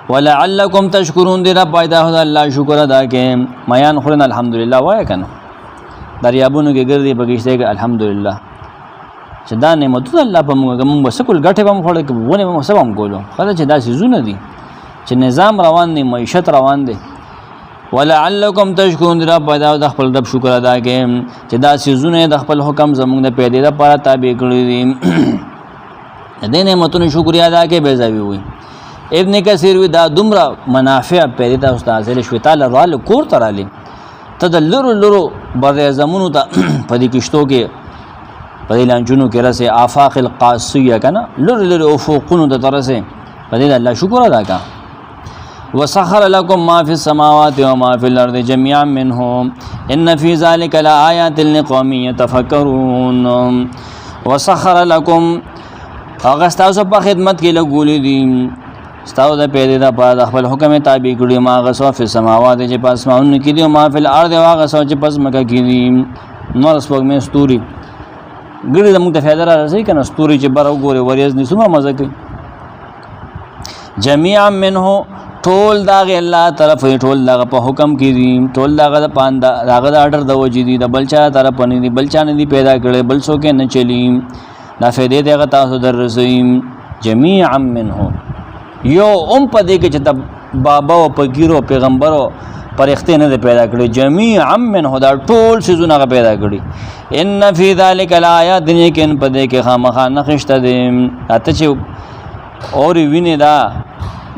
ولعلکم تشکرون دی را پیدا هدا الله شکر ادا کې میان خورن الحمدلله وای کنه دریابونو کې ګرځي بغیشته کې الحمدلله چې دا نعمتونه الله په موږ بس کول غټه به موږ خړې ونه مو سبا هم کولو خدای چې دا سيزونه دي چې نظام روان دی معیشت روان دی ولعلکم تشکرون دی را پیدا د خپل رب شکر ادا کې چې دا سيزونه د خپل حکم زموږ د پیدا لپاره تابع کړی دي د نعمتونو شکریا ادا کې به ځوي وي ابن کثیر وی دا دومره منافع پیدا ته استاد زل شویتال رال کور ترالی ته د لرو بر زمونو ته په دې کشتو کې په دې لانجونو کې رسه آفاق القاصیه کنه لرو افقونو ته ترسه په دې الله شکر ادا کا وسخر لكم ما في السماوات وما في الارض جميعا منه ان في ذلك لآيات لقوم يتفكرون وسخر لكم هغه تاسو په خدمت کې لګولې دي ستاسو د پیدا په خپل حکم تابع کړي ما غسو په سماوات چې پس ماون کې دي او ما په الارض واغه سو چې پس مکه کې دي نور سپوږ مې ستوري ګړي د موږ ته فایده راځي کنه ستوري چې بر وګوري وریاض نسمه مزه کوي جميعا منه ټول داغه الله طرف ټول داغه په حکم کې دي ټول داغه د پاند داغه د آرډر د وجې دي د بلچا طرف نه دي بلچا نه دي پیدا کړي بل څوک نه چلی دا فائدې دغه تاسو دررسیم جميعا منه یو پدې کې چې بابا او فقیرو پیغمبرو پرخته نه پیدا کړي جميعا منه دا ټول سيزونه پیدا کړي ان فی ذلک الآیات دنیا کې پدې کې خامخا نخشته دي اته چې اور ویني دا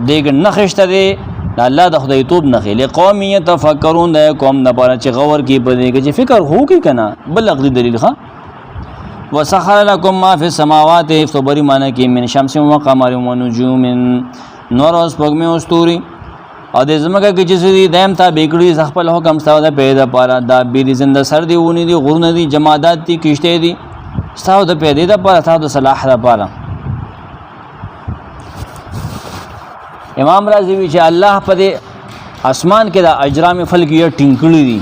دغه نخشته دي الله د خدای توب نخې لقوم يتفکرون د قوم د پاره چې غور کې پدې کې چې فکر هو کې کنه بل عقلی دلیل ښه وسخر لكم ما في السماوات فبري معنی کې من شمس و قمر و نجوم نور اوس پګمه استوري او د زمګه کې چې دي دایم تا بیکړي خپل حکم ستاسو د پیدا پاره دا بیري زنده سر دی ونی دي غرونه دي جمادات دي کشته دي ستاسو د پیدا د پاره ستاسو د صلاح د پاره امام رازی وی چې الله په دې اسمان کې د اجرام فلکیه ټینګړي دي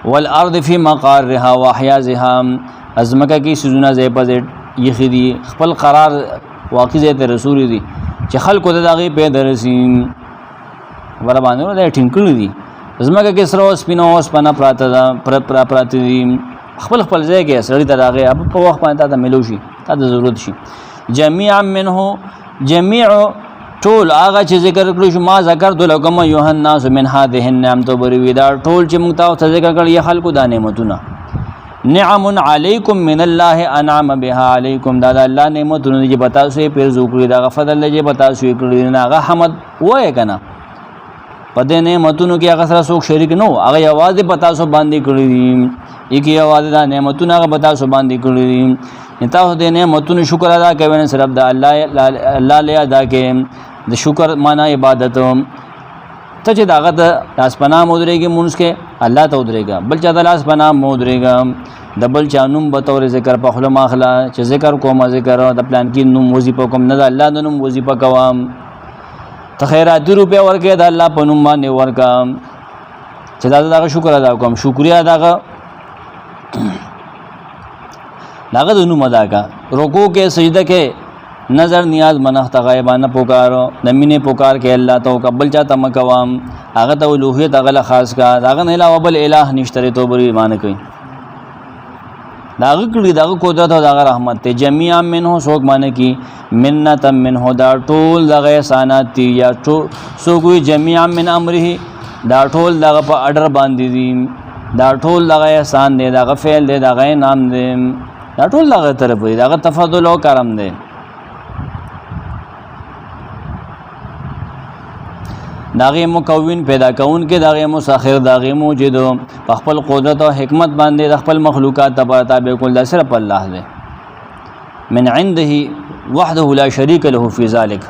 والارض في مقارها واحيازها ازمکه کی سيزونه زې په یخدي خپل قرار واقع زې ته رسول دي چې خلکو دغه په درسین ور باندې نه ټینګل دي ازمکه کې سره اوس پینو اوس پنا پراته دي خپل ځای کې سړی دغه په وخت باندې ته ملو شي ته ضرورت شي جميعا منه جميع ټول هغه چې ذکر کړو شو ما ذکر دلکم یوحنا من هذه النعمت بروي دا ټول چې موږ تاسو ذکر کړی خلکو د نعمتونه نعم علیکم من الله انعم بها علیکم دا الله نعمتونه چې پتا سو پیر زوکړي دا فضل چې پتا سو کړی نه هغه حمد وای کنه پدې نعمتونو کې هغه سره څوک شریک نه هغه आवाज پتا سو باندې کړی دي یکی आवाज دا نعمتونه هغه پتا سو باندې کړی دي تاسو دې نعمتونو شکر ادا کوئ نه صرف د الله له ادا کې د شکر معنا عبادت ته چې داغه د اسپنا مودريږي مونږ کې الله ته ودرېګا بل چا د اسپنا مودرېګا د بل چا نوم به تور ذکر په خپل ماخلا چې ذکر کوم ذکر د پلان کې نوم وظیفه کوم نه د الله د نوم وظیفه کوم ته خیرات روپیا ورکې د الله په نوم باندې ورکم چې داغه شکر ادا کوم شکریا داغه د نوم ادا کا رکوع کې سجده کې نظر نیاز منخت غیبانه پکارو نمینه پکار کې الله تو قبل چاته مکوام هغه ته الوهیت هغه خاص کا هغه نه علاوه بل الہ نشته تو بری ایمان کوي داغه کړي داغه قدرت او داغه رحمت ته جميعا منه سوک معنی کی منت منه دا ټول دغه احسانات تی یا سو کوئی جميعا من امره دا ټول دغه په اډر باندې دي دا ټول دغه احسان دی دغه فعل دی دغه نام دی دا ټول دغه طرف دی دغه تفضل او کرم دی داغه مکون پیدا کون کې داغه مسخر داغه موجود په خپل قدرت او حکمت باندې د خپل مخلوقات تابع کول د صرف الله دی من عنده وحده لا شريك له في ذلك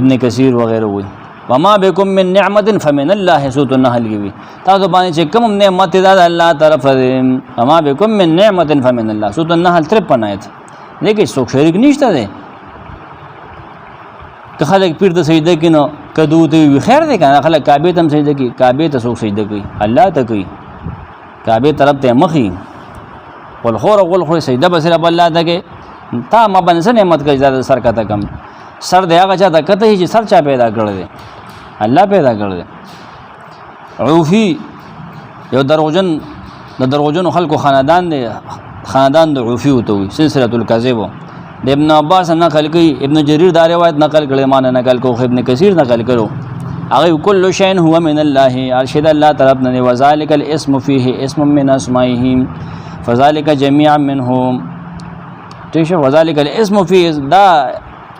ابن کثیر وغیرہ وی وما بكم من نعمت فمن الله سوره النحل کی وی تاسو باندې چې کوم نعمت د الله طرف دی وما بكم من نعمت فمن الله سوره النحل 53 آیت لیکن څوک شریک نشته دی که خلک پیر ته سجده کوي نو کدو ته خیر دی کنه خلک کعبه ته سجده کوي کعبه ته څوک سجده کوي الله ته کوي کعبه طرف ته مخي والخور سجده بس رب الله ته کوي تا ما باندې نعمت کوي زړه سر کته کم سر دی هغه چا ته کته چې سر چا پیدا کړی دی الله پیدا کړی دی عوفي یو دروغجن خلکو خاندان دی خاندان د عوفي وته وي سلسله الکذب د ابن عباس نقل کوي ابن جرير دا روایت نقل کړي مان نقل کو ابن کثیر نقل کړو هغه کل شيء هو من الله ارشد الله طرف نه وذالک الاسم فيه اسم من اسمائه فذلك جميعا منهم تشه وذالک الاسم فيه دا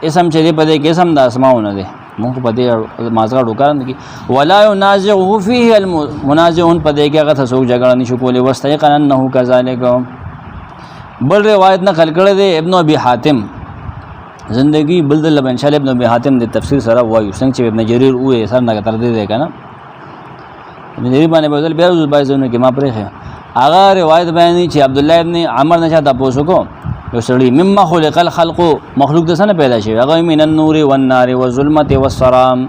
اسم چې په دې کې اسم د اسماءونه دي موږ په دې مازغه ډوکان دي ولا ينازعه فيه المنازعون په دې کې هغه څوک جګړه نشو کولای واستيقن انه كذلك بل روایت نقل کړی دی ابن ابي حاتم زندگی بل دل بن شال ابن ابي حاتم د تفسیر سره وایو څنګه چې ابن جرير وې سر نه تر دې کنه ابن جرير باندې بدل بیا روز بایزونه کې ما پرې هغه روایت بیانې چې عبد الله ابن عمر نشه تاسو کو یو سړی مما خلق الخلق مخلوق د سنه پیدا شوی هغه من النور والنار والظلمه والسرام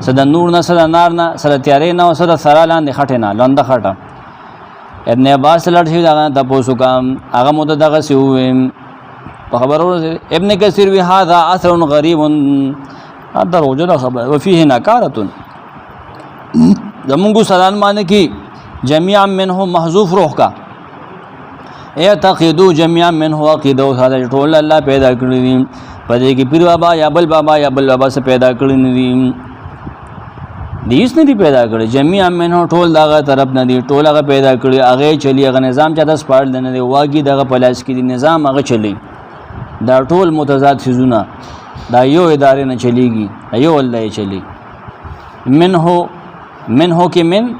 صد نور نه صد نار نه صد تیارې نه صد سرالان د خټه نه لنده خټه ابن عباس لړ شي دا تاسو کوم هغه مو دغه سیوم په خبرو ابن کثیر وی هذا اثر غریب اندر وجود خبر وفيه نکاره زمونږ سلام معنی کی جميعا منه محذوف روح کا اعتقدوا جميعا منه عقیده هذا ټول الله پیدا کړی دي پدې کې پیر بابا یا بل بابا سے پیدا کړی دي دیس نه دی پیدا کړی جميعا منه ټول دغه طرف نه دی ټول هغه پیدا کړی هغه چلی هغه نظام چې د سپارل نه دی واګي دغه پلاس کې دی نظام هغه چلی دا ټول متضاد سيزونه دا یو ادارې نه چلیږي یو الله چلی منه کې من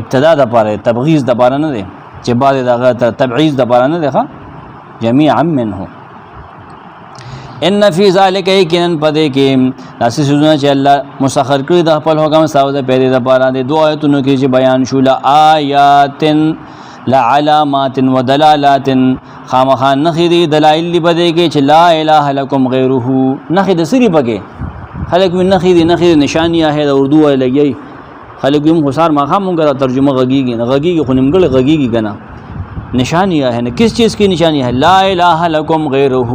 ابتدا د پاره تبغیض د پاره نه دی چې بعد دغه تبعیض د پاره نه دی ښا جميعا منه ان فی ذلک یقینا پدې کې داسې سوزونه چې الله مسخر کړی د خپل حکم ساوده پیدا د پاره د دوه آیتونو کې چې بیان شول آیات لعلامات ودلالات خامخان نخری دلائل پدې کې چې لا اله لکم غیره نخې د سری پکې خلک من نخې نشانیه ہے د اردو لګي خلک هم خسار ما خامونګه ترجمه غږیږي خو نیمګړی غږیږي کنه نشانیه ہے نه کس چیز کی نشانی ہے لا اله لکم غیره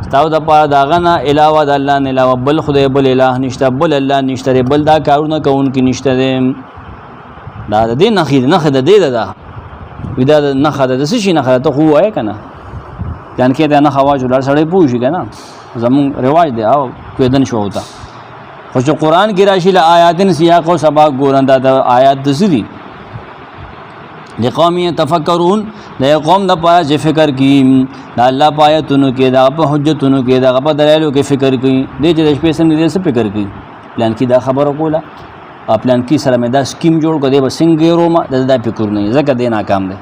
ستاو د پاره داغه نه علاوه د الله نه علاوه بل خدای بل الہ نشته بل الله نشته بل دا کارونه کوون کې نشته دا د دې نخې د دې دا ودا د نخې د څه شي نخې ته خو وای کنه ځان کې دا نه خواج ولر سړی پوښی کنه زمون رواج دی او کېدن شو ہوتا خو چې قران کې راشي ل آیاتن سیاق او سباق ګورنده د آیات د سری لقوم يتفکرون د قوم د پاره چې فکر کوي د الله پایتونو کې د په حجتونو کې د په دلایلو کې فکر کوي د دې شپې سم دې څه فکر کوي پلان کې دا خبره کوله پلان کې سره مې دا سکیم جوړ کړي به څنګه روما د فکر نه ځکه دې ناکام دي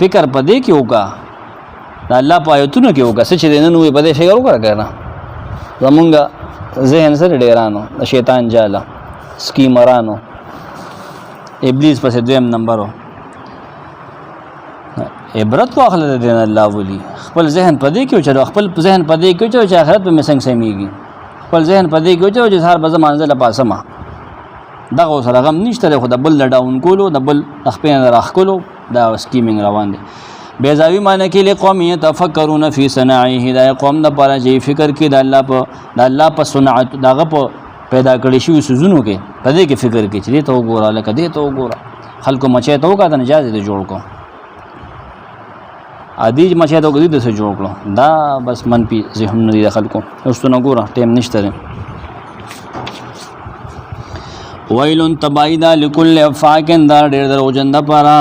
فکر پدې کې وکا د الله پایتونو کې وکا څه چې نه نوې پدې شي وکړه کنه زمونږ ذهن سره ډیرانو د شیطان جاله سکیمرانو ابلیس پسې دویم نمبرو عبرت واخله د دین الله ولی خپل ذهن پدې کې چې خپل ذهن پدې کې چې آخرت په مسنګ سميږي خپل ذهن پدې کې چې هر بزه منزل پاسمه دغه سره غم نشته خو د بل ډاون کولو د بل خپل راخ کولو دا سکیمینګ روان دي بیزاوی معنی کې لقوم يتفکرون فی صنعه دا قوم د پاره چې فکر کې د الله په صنعت دغه په پیدا کړی شو سوزونو کې پدې کې فکر کې چې ته وګوره لکه دې ته وګوره خلکو مچې ته وکړه نه اجازه دې جوړ کو ادي مچې ته وګړي د څه جوړ کړو دا بس من پی ذهن نه خلکو اوس ته وګوره ټیم نشته ویلن تبایدا لكل افاکن دا ډېر دروژن د پاره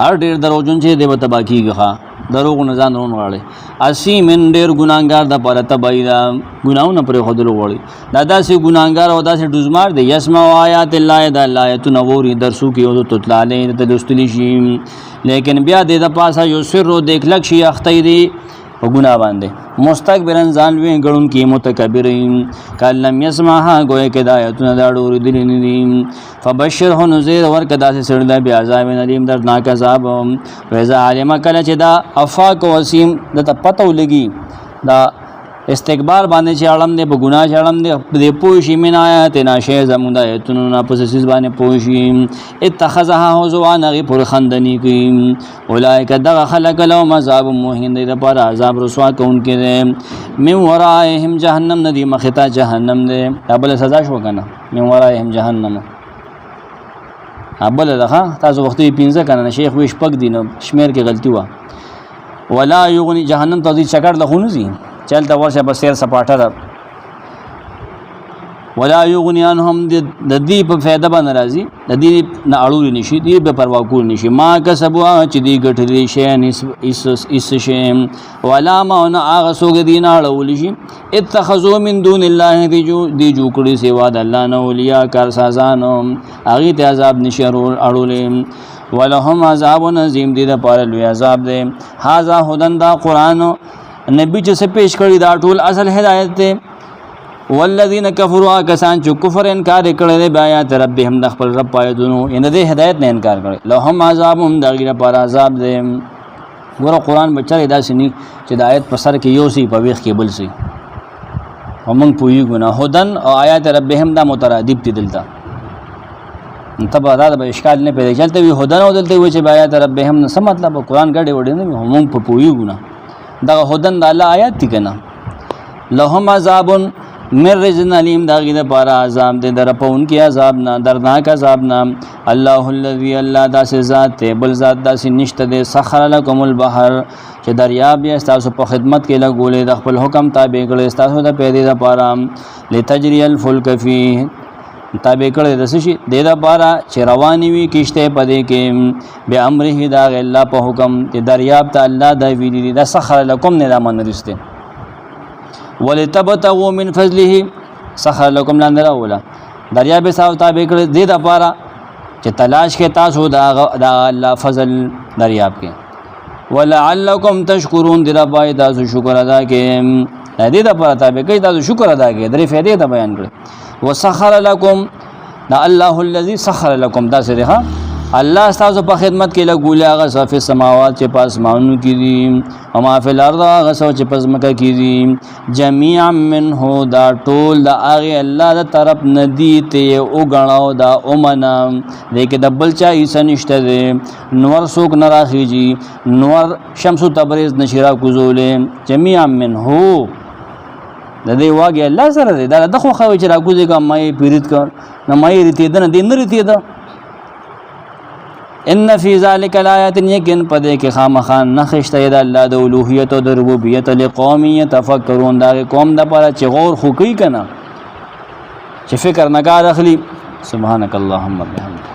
هر ډېر دروژن چې دی به تبا کیږي دروغ نه ځان رون غواړي اسی من ډېر ګناګار د پاره تبایدا ګناونه پر خودل غواړي دا داسې ګناګار او داسې ډوزمار دی یسمع آیات الله د آیات نوري درسو کې او تطلاله د لستلی شي لیکن بیا د پاسه یو سر دیکھ لک شي اختی دی په ګناه باندې مستكبرن ځان وی غړون کې متکبرین کلم یسمعها گویا کې د آیاتونه دا ډور دي نه فبشره نذیر ورکدا سه سړل بیا عذاب علیم دردناک عذاب وذا علم کله چې دا افاق وسیم د پتو لګي دا استکبار باندې چې اړم دی په ګناه چې اړم دی دې پوه شي من آیاتنا شی زمونږ د آیتونو نه په څه باندې پوه شي اتخذها هزوا هغې پورې خندني کوي اولئک دغه خلک لهم عذاب مهین دی دپاره عذاب رسوا کوونکی دی من ورائهم جهنم نه دی مخې ته جهنم دی دا بله سزا شوه که نه من ورائهم جهنم بله ده ښه تاسو وختي 15 که نه شیخ وی شپږ دي نو شمېر کې غلطي وه ولا یغني جهنم ته ځي چکر له خو نه ځي چلته ورشه به سیر سپاټه ده ولا یغني عنهم د دې په فایده باندې راځي د دې نه اړول نشي دې به پروا کول نشي ما کسبوا چې دې ګټلې شي اس شي ولا ما نه هغه څوک دې نه اړول شي اتخذوا من دون الله دې جو کړي سوا د الله نه اولیا کارسازانو هغې ته عذاب نشي اړولی ولهم عذاب عظیم دې دپاره لوی عذاب دی هذا هدن دا قرآن نبی چې څه پیش کړي دا ټول اصل هدایت دی والذین کفروا کسان چې کفر انکار کړی دی بآیات ربهم د خپل رب آیتونو یعنې د انکار نه انکار کړی لهم عذاب هم د هغې لپاره عذاب دی ګوره قرآن بچری داسې نه چې د آیت په سر کې یو سي په ویښ کې بل سي او موږ پوهېږو نه هدن او آیات ربهم دا مترادف دي دلته ته به دا به اشکال نه پیدا چلته وي هدن او دلته وي چې بآیات ربهم نه څه مطلب قرآن ګډې وډې نه وي موږ په پوهېږو نه دغه هدن د الله آیات دي که نه لهم عذاب من رجز علیم دا غی دا پارا عذاب دے در پونکی عذاب نا دردناک عذاب نا اللہ الذی اللہ دا سے ذات تے بل ذات دا سے نشت دے سخر لکم البحر چه دریاب یا استاسو پا خدمت کے لگولے دا خپل حکم تابع کرے استاسو دا پیدے دا پارا لتجری الفلک فی تابع کرے دا سشی دے دا پارا چه روانی وی کشتے پدے کے بے امرہی دا غی اللہ پا حکم چه دریاب تا اللہ دا ویلی دا سخر لکم نے دا من رستے ولتبتغوا من فضله سخر لكم لاندې راوله دریاب صاحب تابع کړ دې د پاره چې تلاش کې تاسو دا الله فضل دریاب کې ولعلکم تشکرون دې رب تاسو شکر ادا کې دې د پاره تابع کې تاسو شکر ادا کې درې فائدې ته بیان کړ وسخر لكم دا الله الذي سخر لكم دا سره ها الله تاسو په خدمت کې لګولې هغه صفه سماوات چې په اسمانونو کې دي او ما فی الارض هغه څه چې په ځمکه کې دي جميعا منه دا ټول د هغې الله د طرف نه دي ته یې وګڼو دا ومنه دی کې د بل چا حصه نشته دی نور څوک نه راخیږي نور شمس تبریز نشي راکوزولی جميعا منه د دې واګې الله سره دی دا د خو خو چې راکوزېږه ما یې پیرید کړ نه ما یې ریتېده نه دی نه ریتېده ان فی ذلک الآیات یقین پدې کې خامخان نخشته د الله د الوهیت او د ربوبیت لقوم یتفکرون دا قوم د پاره چې غور خو کوي کنه چې فکر نگار اخلي سبحانك اللهم وبحمدك